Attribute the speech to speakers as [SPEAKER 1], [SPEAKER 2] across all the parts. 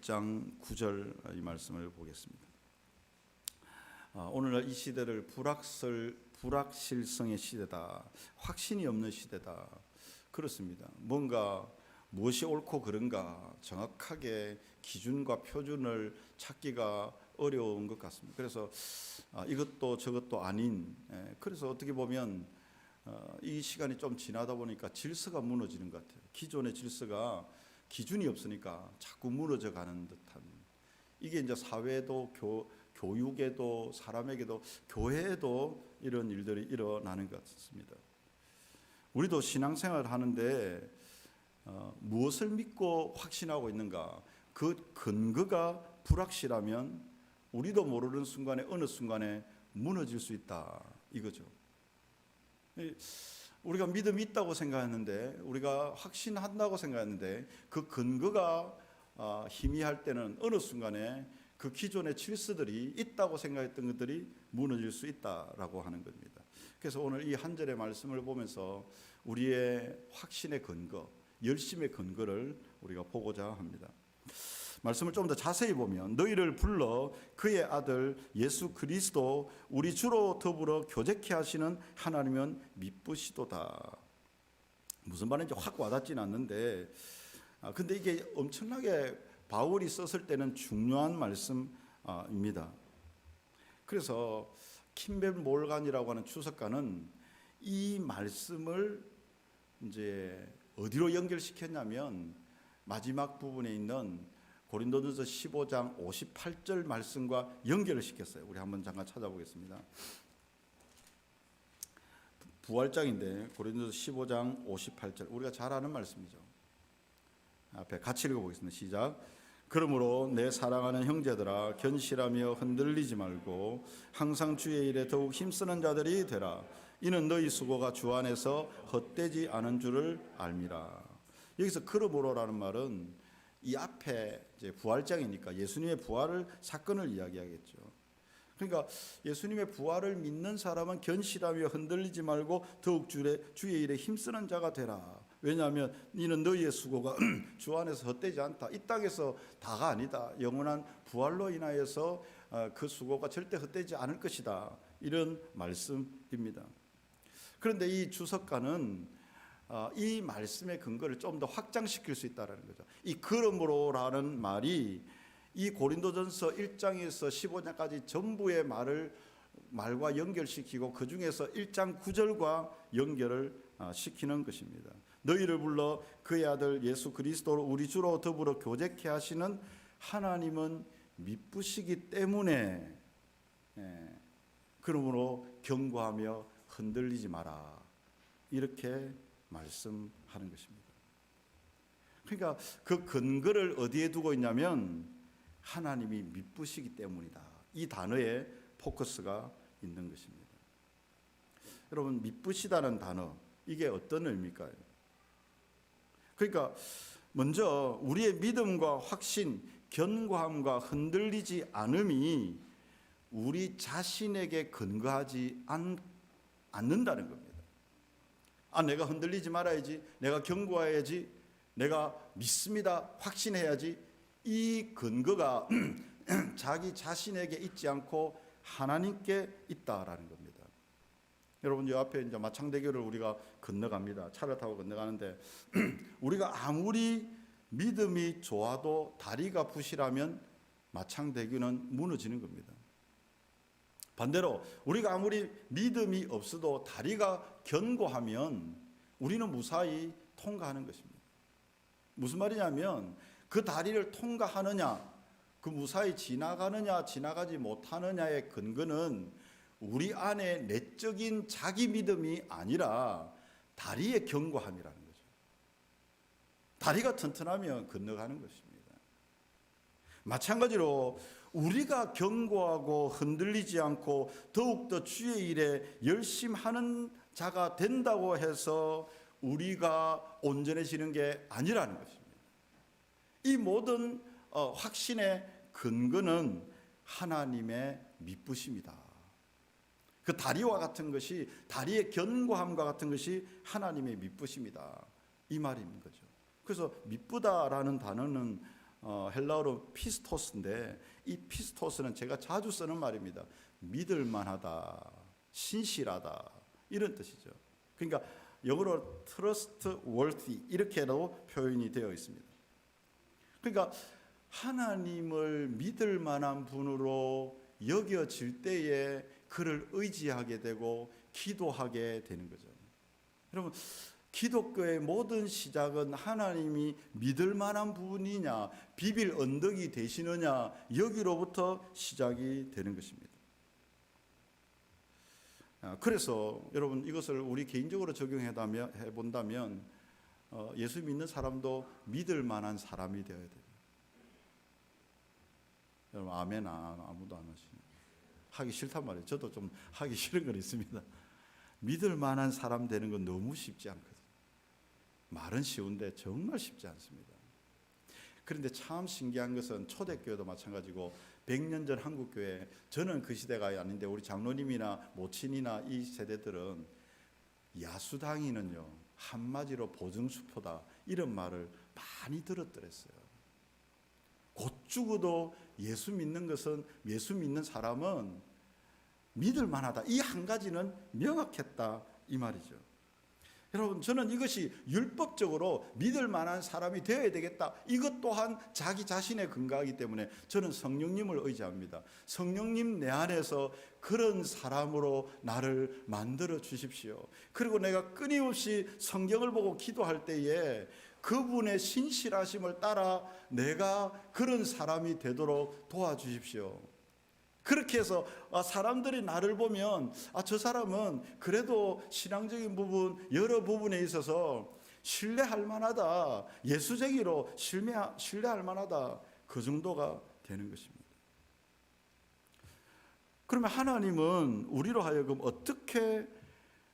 [SPEAKER 1] 1장 9절 이 말씀을 보겠습니다. 오늘날 이 시대를 불확실성의 시대다, 확신이 없는 시대다, 그렇습니다. 뭔가 무엇이 옳고 그른가 정확하게 기준과 표준을 찾기가 어려운 것 같습니다. 그래서 이것도 저것도 아닌, 그래서 어떻게 보면 이 시간이 좀 지나다 보니까 질서가 무너지는 것 같아요. 기존의 질서가 기준이 없으니까 자꾸 무너져 가는 듯한, 이게 이제 사회에도 교육에도 사람에게도 교회에도 이런 일들이 일어나는 것 같습니다. 우리도 신앙생활을 하는데 무엇을 믿고 확신하고 있는가, 그 근거가 불확실하면 우리도 모르는 순간에 어느 순간에 무너질 수 있다, 이거죠. 우리가 믿음이 있다고 생각했는데, 우리가 확신한다고 생각했는데, 그 근거가 희미할 때는 어느 순간에 그 기존의 질서들이 있다고 생각했던 것들이 무너질 수 있다라고 하는 겁니다. 그래서 오늘 이 한 절의 말씀을 보면서 우리의 확신의 근거, 열심의 근거를 우리가 보고자 합니다. 말씀을 좀 더 자세히 보면, 너희를 불러 그의 아들 예수 그리스도 우리 주로 더불어 교제케 하시는 하나님은 미쁘시도다. 무슨 말인지 확 와닿지는 않는데, 근데 이게 엄청나게 바울이 썼을 때는 중요한 말씀입니다. 그래서 킴벨 몰간이라고 하는 추석가는 이 말씀을 이제 어디로 연결시켰냐면, 마지막 부분에 있는 고린도전서 15장 58절 말씀과 연결을 시켰어요. 우리 한번 잠깐 찾아보겠습니다. 부활장인데 고린도전서 15장 58절, 우리가 잘 아는 말씀이죠. 앞에 같이 읽어보겠습니다. 시작. 그러므로 내 사랑하는 형제들아, 견실하며 흔들리지 말고 항상 주의 일에 더욱 힘쓰는 자들이 되라. 이는 너희 수고가 주 안에서 헛되지 않은 줄을 알미라. 여기서 그러므로라는 말은 이 앞에 이제 부활장이니까 예수님의 부활을 사건을 이야기하겠죠. 그러니까 예수님의 부활을 믿는 사람은 견실하며 흔들리지 말고 더욱 주의 일에 힘쓰는 자가 되라. 왜냐하면 이는 너희의 수고가 주 안에서 헛되지 않다. 이 땅에서 다가 아니다. 영원한 부활로 인하여서 그 수고가 절대 헛되지 않을 것이다. 이런 말씀입니다. 그런데 이 주석가는 이 말씀의 근거를 좀 더 확장시킬 수 있다는 거죠. 이 그러므로라는 말이 이 고린도전서 1장에서 15장까지 전부의 말과 연결시키고 그 중에서 1장 9절과 연결을 시키는 것입니다. 너희를 불러 그의 아들 예수 그리스도를 우리 주로 더불어 교제케 하시는 하나님은 미쁘시기 때문에, 그러므로 경고하며 흔들리지 마라, 이렇게 말씀하는 것입니다. 그러니까 그 근거를 어디에 두고 있냐면 하나님이 미쁘시기 때문이다. 이 단어에 포커스가 있는 것입니다. 여러분, 미쁘시다는 단어, 이게 어떤 의미일까요? 그러니까 먼저 우리의 믿음과 확신, 견고함과 흔들리지 않음이 우리 자신에게 근거하지 않는다는 겁니다. 내가 흔들리지 말아야지, 내가 견고해야지, 내가 믿습니다, 확신해야지, 이 근거가 자기 자신에게 있지 않고 하나님께 있다라는 겁니다. 여러분, 이 앞에 이제 마창대교를 우리가 건너갑니다. 차를 타고 건너가는데 우리가 아무리 믿음이 좋아도 다리가 부실하면 마창대교는 무너지는 겁니다. 반대로 우리가 아무리 믿음이 없어도 다리가 견고하면 우리는 무사히 통과하는 것입니다. 무슨 말이냐면 그 다리를 통과하느냐, 그 무사히 지나가느냐 지나가지 못하느냐의 근거는 우리 안에 내적인 자기 믿음이 아니라 다리의 견고함이라는 거죠. 다리가 튼튼하면 건너가는 것입니다. 마찬가지로 우리가 견고하고 흔들리지 않고 더욱더 주의 일에 열심하는 자가 된다고 해서 우리가 온전해지는 게 아니라는 것입니다. 이 모든 확신의 근거는 하나님의 미쁘심이다. 그 다리와 같은 것이, 다리의 견고함과 같은 것이 하나님의 미쁘심이다, 이 말인 거죠. 그래서 미쁘다라는 단어는 헬라어로 피스토스인데, 이 피스토스는 제가 자주 쓰는 말입니다. 믿을 만하다, 신실하다, 이런 뜻이죠. 그러니까 영어로 trustworthy 이렇게도 표현이 되어 있습니다. 그러니까 하나님을 믿을 만한 분으로 여겨질 때에 그를 의지하게 되고 기도하게 되는 거죠. 여러분, 기독교의 모든 시작은 하나님이 믿을 만한 분이냐, 비빌 언덕이 되시느냐, 여기로부터 시작이 되는 것입니다. 그래서 여러분, 이것을 우리 개인적으로 적용해 본다면 예수 믿는 사람도 믿을 만한 사람이 되어야 돼요. 여러분, 아멘. 아무도 안 하시네요. 하기 싫단 말이에요. 저도 좀 하기 싫은 건 있습니다. 믿을 만한 사람 되는 건 너무 쉽지 않거든요. 말은 쉬운데 정말 쉽지 않습니다. 그런데 참 신기한 것은 초대교회도 마찬가지고 100년 전 한국교회, 저는 그 시대가 아닌데 우리 장로님이나 모친이나 이 세대들은 야수당이는요 한마디로 보증수포다, 이런 말을 많이 들었더랬어요. 곧 죽어도 예수 믿는 것은, 예수 믿는 사람은 믿을 만하다, 이 한 가지는 명확했다, 이 말이죠. 여러분, 저는 이것이 율법적으로 믿을 만한 사람이 되어야 되겠다, 이것 또한 자기 자신의 근거이기 때문에 저는 성령님을 의지합니다. 성령님, 내 안에서 그런 사람으로 나를 만들어 주십시오. 그리고 내가 끊임없이 성경을 보고 기도할 때에 그분의 신실하심을 따라 내가 그런 사람이 되도록 도와주십시오. 그렇게 해서 사람들이 나를 보면 저 사람은 그래도 신앙적인 부분, 여러 부분에 있어서 신뢰할 만하다, 예수쟁이로 신뢰할 만하다, 그 정도가 되는 것입니다. 그러면 하나님은 우리로 하여금 어떻게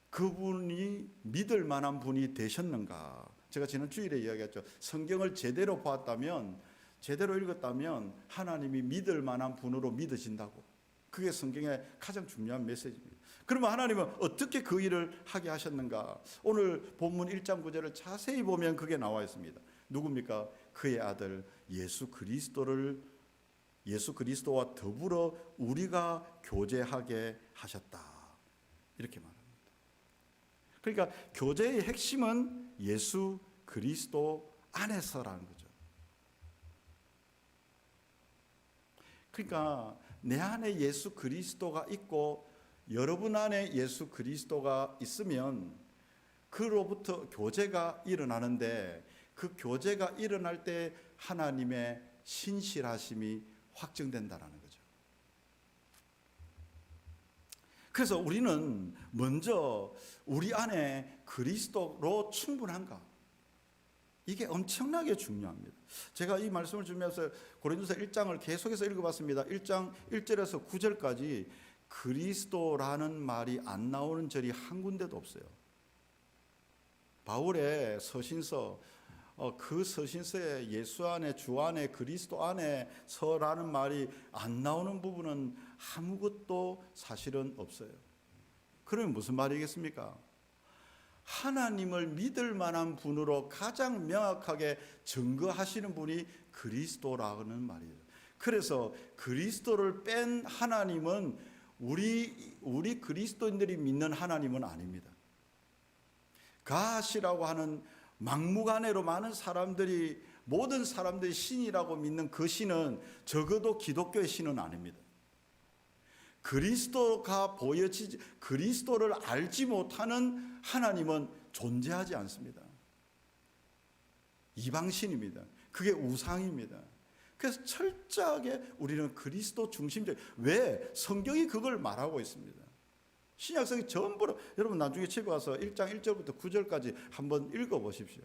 [SPEAKER 1] 그분이 믿을 만한 분이 되셨는가? 제가 지난 주일에 이야기했죠. 성경을 제대로 보았다면, 제대로 읽었다면 하나님이 믿을 만한 분으로 믿어진다고. 그게 성경의 가장 중요한 메시지입니다. 그러면 하나님은 어떻게 그 일을 하게 하셨는가? 오늘 본문 1장 9절을 자세히 보면 그게 나와 있습니다. 누굽니까? 그의 아들 예수 그리스도와 더불어 우리가 교제하게 하셨다, 이렇게 말합니다. 그러니까 교제의 핵심은 예수 그리스도 안에서라는 거죠. 그러니까 내 안에 예수 그리스도가 있고 여러분 안에 예수 그리스도가 있으면 그로부터 교제가 일어나는데, 그 교제가 일어날 때 하나님의 신실하심이 확증된다는 거죠. 그래서 우리는 먼저 우리 안에 그리스도로 충분한가? 이게 엄청나게 중요합니다. 제가 이 말씀을 주면서 고린도서 1장을 계속해서 읽어봤습니다. 1장 1절에서 9절까지 그리스도라는 말이 안 나오는 절이 한 군데도 없어요. 바울의 서신서, 그 서신서에 예수 안에, 주 안에, 그리스도 안에 서라는 말이 안 나오는 부분은 아무것도 사실은 없어요. 그러면 무슨 말이겠습니까? 하나님을 믿을 만한 분으로 가장 명확하게 증거하시는 분이 그리스도라는 말이에요. 그래서 그리스도를 뺀 하나님은 우리 그리스도인들이 믿는 하나님은 아닙니다. 가시라고 하는 막무가내로 많은 사람들이, 모든 사람들이 신이라고 믿는 그 신은 적어도 기독교의 신은 아닙니다. 그리스도가 보여지지, 그리스도를 알지 못하는 하나님은 존재하지 않습니다. 이방신입니다. 그게 우상입니다. 그래서 철저하게 우리는 그리스도 중심적, 왜? 성경이 그걸 말하고 있습니다. 신약성이 전부, 여러분 나중에 집에 가서 1장 1절부터 9절까지 한번 읽어보십시오.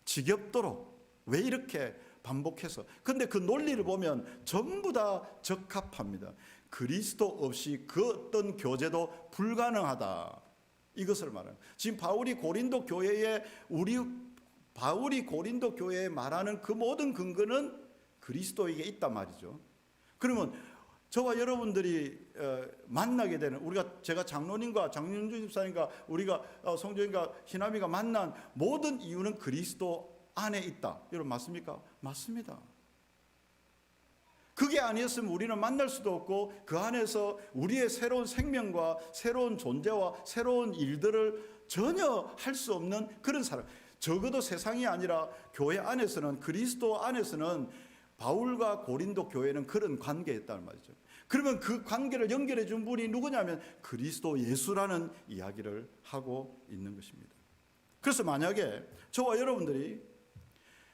[SPEAKER 1] 지겹도록 왜 이렇게 반복해서. 근데 그 논리를 보면 전부 다 적합합니다. 그리스도 없이 그 어떤 교제도 불가능하다, 이것을 말해요. 지금 바울이 고린도 교회에 말하는 그 모든 근거는 그리스도에게 있단 말이죠. 그러면 저와 여러분들이 만나게 되는, 제가 장로님과 장윤주 집사님과 우리가 성도님과 희남이가 만난 모든 이유는 그리스도 안에 있다. 여러분 맞습니까? 맞습니다. 그게 아니었으면 우리는 만날 수도 없고 그 안에서 우리의 새로운 생명과 새로운 존재와 새로운 일들을 전혀 할 수 없는 그런 사람. 적어도 세상이 아니라 교회 안에서는, 그리스도 안에서는, 바울과 고린도 교회는 그런 관계였다는 말이죠. 그러면 그 관계를 연결해 준 분이 누구냐면 그리스도 예수라는 이야기를 하고 있는 것입니다. 그래서 만약에 저와 여러분들이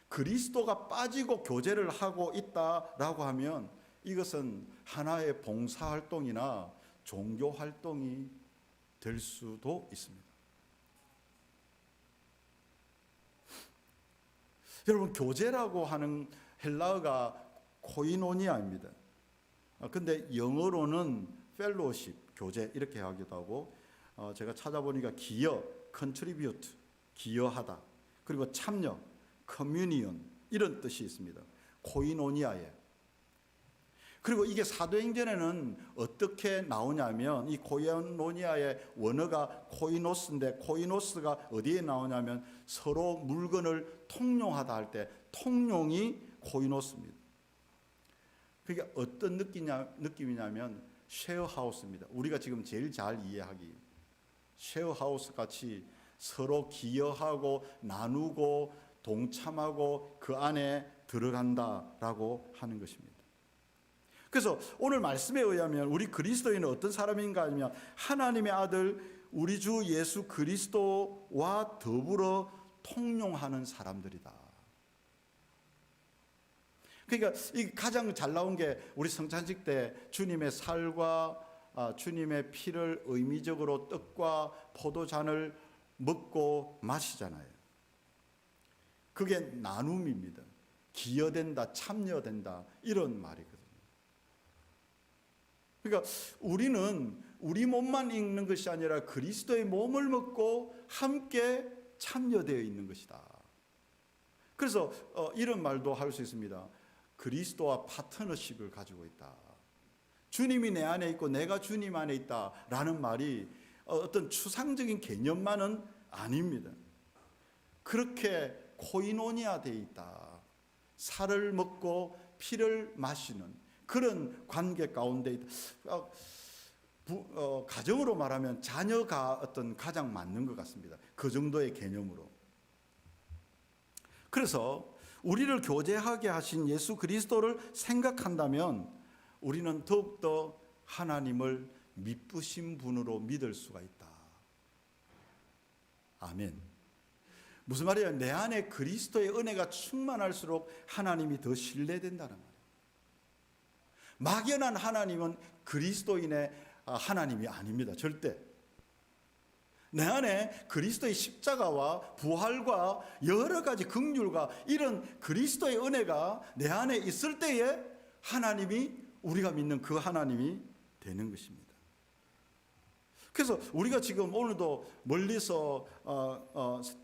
[SPEAKER 1] 그리스도가 빠지고 교제를 하고 있다라고 하면 이것은 하나의 봉사활동이나 종교활동이 될 수도 있습니다. 여러분, 교제라고 하는 헬라어가 코이노니아입니다. 근데 영어로는 펠로십, 교제 이렇게 하기도 하고, 제가 찾아보니까 기여, 컨트리뷰트, 기여하다, 그리고 참여, 커뮤니언 이런 뜻이 있습니다. 코이노니아에. 그리고 이게 사도행전에는 어떻게 나오냐면 이 코이노니아의 원어가 코이노스인데, 코이노스가 어디에 나오냐면 서로 물건을 통용하다 할 때 통용이 코이노스입니다. 그게 어떤 느낌이냐면 쉐어하우스입니다. 우리가 지금 제일 잘 이해하기, 쉐어하우스 같이 서로 기여하고 나누고 동참하고 그 안에 들어간다라고 하는 것입니다. 그래서 오늘 말씀에 의하면 우리 그리스도인은 어떤 사람인가 하면 하나님의 아들 우리 주 예수 그리스도와 더불어 통용하는 사람들이다. 그러니까 이 가장 잘 나온 게 우리 성찬식 때 주님의 살과 주님의 피를 의미적으로 떡과 포도잔을 먹고 마시잖아요. 그게 나눔입니다. 기여된다, 참여된다 이런 말이거든요. 그러니까 우리는 우리 몸만 있는 것이 아니라 그리스도의 몸을 먹고 함께 참여되어 있는 것이다. 그래서 이런 말도 할 수 있습니다. 그리스도와 파트너십을 가지고 있다. 주님이 내 안에 있고 내가 주님 안에 있다라는 말이 어떤 추상적인 개념만은 아닙니다. 그렇게 코이노니아 되어 있다. 살을 먹고 피를 마시는 그런 관계 가운데 있다. 가정으로 말하면 자녀가 어떤 가장 맞는 것 같습니다. 그 정도의 개념으로. 그래서 우리를 교제하게 하신 예수 그리스도를 생각한다면 우리는 더욱더 하나님을 미쁘신 분으로 믿을 수가 있다. 아멘. 무슨 말이에요? 내 안에 그리스도의 은혜가 충만할수록 하나님이 더 신뢰된다는 말이에요. 막연한 하나님은 그리스도인의 하나님이 아닙니다. 절대. 내 안에 그리스도의 십자가와 부활과 여러 가지 긍휼과 이런 그리스도의 은혜가 내 안에 있을 때에 하나님이, 우리가 믿는 그 하나님이 되는 것입니다. 그래서 우리가 지금 오늘도 멀리서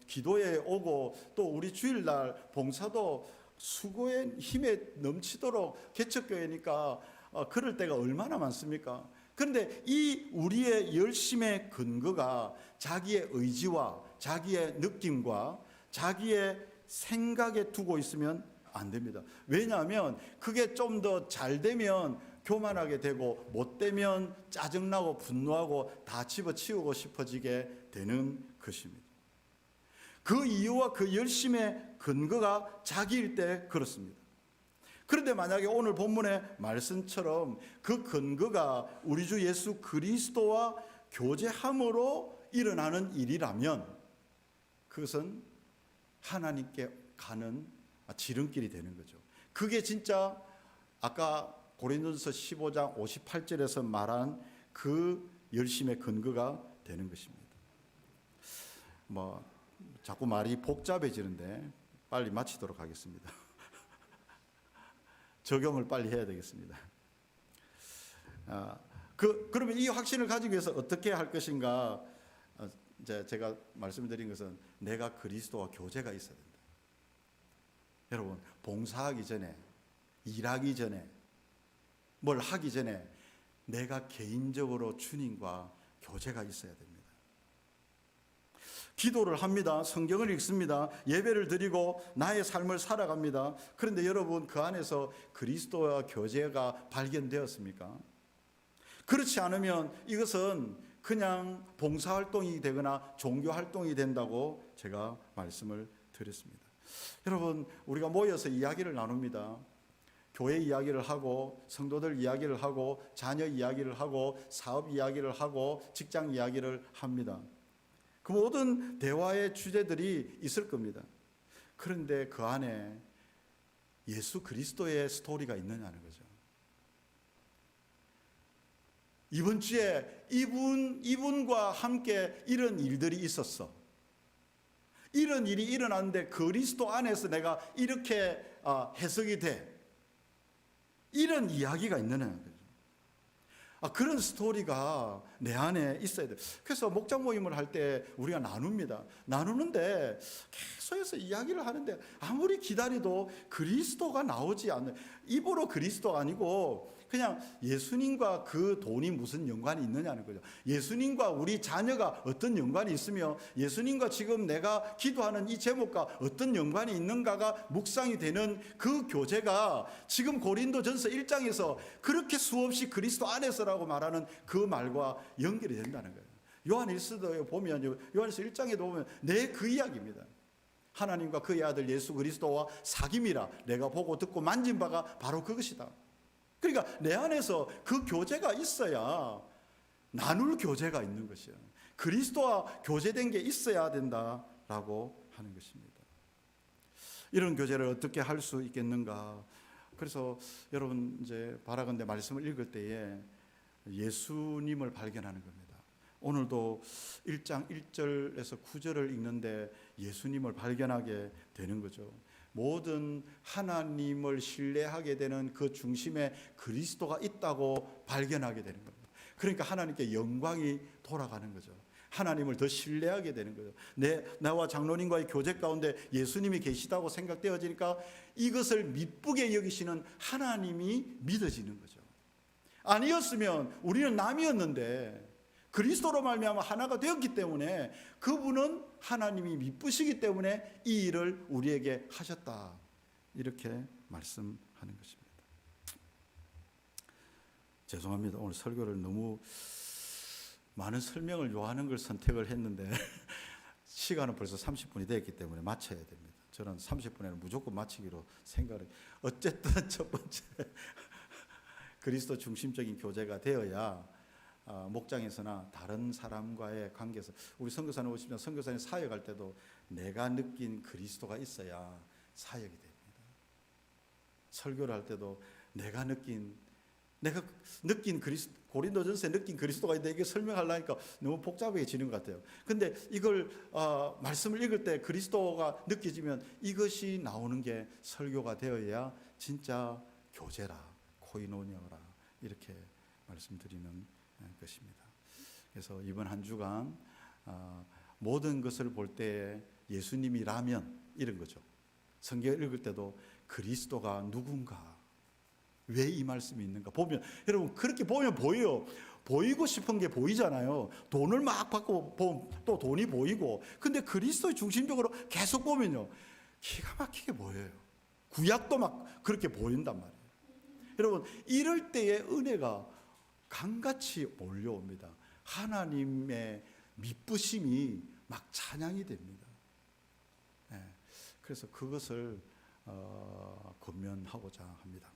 [SPEAKER 1] 기도에 오고 또 우리 주일날 봉사도 수고의 힘에 넘치도록 개척교회니까 그럴 때가 얼마나 많습니까? 그런데 이 우리의 열심의 근거가 자기의 의지와 자기의 느낌과 자기의 생각에 두고 있으면 안 됩니다. 왜냐하면 그게 좀 더 잘 되면 교만하게 되고 못 되면 짜증나고 분노하고 다 집어치우고 싶어지게 되는 것입니다. 그 이유와 그 열심의 근거가 자기일 때 그렇습니다. 그런데 만약에 오늘 본문의 말씀처럼 그 근거가 우리 주 예수 그리스도와 교제함으로 일어나는 일이라면 그것은 하나님께 가는 지름길이 되는 거죠. 그게 진짜 아까 고린도전서 15장 58절에서 말한 그 열심의 근거가 되는 것입니다. 자꾸 말이 복잡해지는데 빨리 마치도록 하겠습니다. 적용을 빨리 해야 되겠습니다. 그러면 이 확신을 가지기 위해서 어떻게 할 것인가? 제가 말씀드린 것은 내가 그리스도와 교제가 있어야 된다. 여러분, 봉사하기 전에, 일하기 전에, 뭘 하기 전에 내가 개인적으로 주님과 교제가 있어야 됩니다. 기도를 합니다. 성경을 읽습니다. 예배를 드리고 나의 삶을 살아갑니다. 그런데 여러분, 그 안에서 그리스도와 교제가 발견되었습니까? 그렇지 않으면 이것은 그냥 봉사활동이 되거나 종교활동이 된다고 제가 말씀을 드렸습니다. 여러분, 우리가 모여서 이야기를 나눕니다. 교회 이야기를 하고 성도들 이야기를 하고 자녀 이야기를 하고 사업 이야기를 하고 직장 이야기를 합니다. 그 모든 대화의 주제들이 있을 겁니다. 그런데 그 안에 예수 그리스도의 스토리가 있느냐는 거죠. 이번 주에 이분과 함께 이런 일들이 있었어. 이런 일이 일어났는데 그리스도 안에서 내가 이렇게 해석이 돼. 이런 이야기가 있느냐는 거죠. 그런 스토리가 내 안에 있어야 돼요. 그래서 목장 모임을 할 때 우리가 나누는데 계속해서 이야기를 하는데 아무리 기다려도 그리스도가 나오지 않는, 입으로 그리스도가 아니고 그냥 예수님과 그 돈이 무슨 연관이 있느냐는 거죠. 예수님과 우리 자녀가 어떤 연관이 있으며 예수님과 지금 내가 기도하는 이 제목과 어떤 연관이 있는가가 묵상이 되는 그 교제가 지금 고린도전서 1장에서 그렇게 수없이 그리스도 안에서라고 말하는 그 말과 연결이 된다는 거예요. 요한일서도에 보면, 요한일서 1장에도 보면 그 이야기입니다. 하나님과 그의 아들 예수 그리스도와 사귐이라 내가 보고 듣고 만진 바가 바로 그것이다. 그러니까 내 안에서 그 교제가 있어야 나눌 교제가 있는 것이에요. 그리스도와 교제된 게 있어야 된다라고 하는 것입니다. 이런 교제를 어떻게 할 수 있겠는가? 그래서 여러분 이제 바라건대 말씀을 읽을 때에 예수님을 발견하는 겁니다. 오늘도 1장 1절에서 9절을 읽는데 예수님을 발견하게 되는 거죠. 모든 하나님을 신뢰하게 되는 그 중심에 그리스도가 있다고 발견하게 되는 겁니다. 그러니까 하나님께 영광이 돌아가는 거죠. 하나님을 더 신뢰하게 되는 거죠. 나와 장로님과의 교제 가운데 예수님이 계시다고 생각되어지니까 이것을 미쁘게 여기시는 하나님이 믿어지는 거죠. 아니었으면 우리는 남이었는데 그리스도로 말미암아 하나가 되었기 때문에 그분은 하나님이 미쁘시기 때문에 이 일을 우리에게 하셨다, 이렇게 말씀하는 것입니다. 죄송합니다. 오늘 설교를 너무 많은 설명을 요하는 걸 선택을 했는데 시간은 벌써 30분이 됐기 때문에 마쳐야 됩니다. 저는 30분에는 무조건 마치기로 생각을. 어쨌든 첫 번째 그리스도 중심적인 교제가 되어야 목장에서나 다른 사람과의 관계에서, 우리 선교사님 오시면 선교사님 사역할 때도 내가 느낀 그리스도가 있어야 사역이 됩니다. 설교를 할 때도 내가 느낀 고린도전서에 느낀 그리스도가 있는데 이게 설명하려니까 너무 복잡해지는 것 같아요. 근데 이걸 말씀을 읽을 때 그리스도가 느껴지면 이것이 나오는 게 설교가 되어야 진짜 교제라, 코이노니아라, 이렇게 말씀드리는 것입니다. 그래서 이번 한 주간 모든 것을 볼 때 예수님이라면 이런 거죠. 성경을 읽을 때도 그리스도가 누군가, 왜 이 말씀이 있는가 보면, 여러분 그렇게 보면 보여요. 보이고 싶은 게 보이잖아요. 돈을 막 받고 보면 또 돈이 보이고, 근데 그리스도의 중심적으로 계속 보면요, 기가 막히게 보여요. 구약도 막 그렇게 보인단 말이에요. 여러분 이럴 때의 은혜가 강같이 몰려옵니다. 하나님의 미쁘심이 막 찬양이 됩니다. 그래서 그것을 권면하고자 합니다.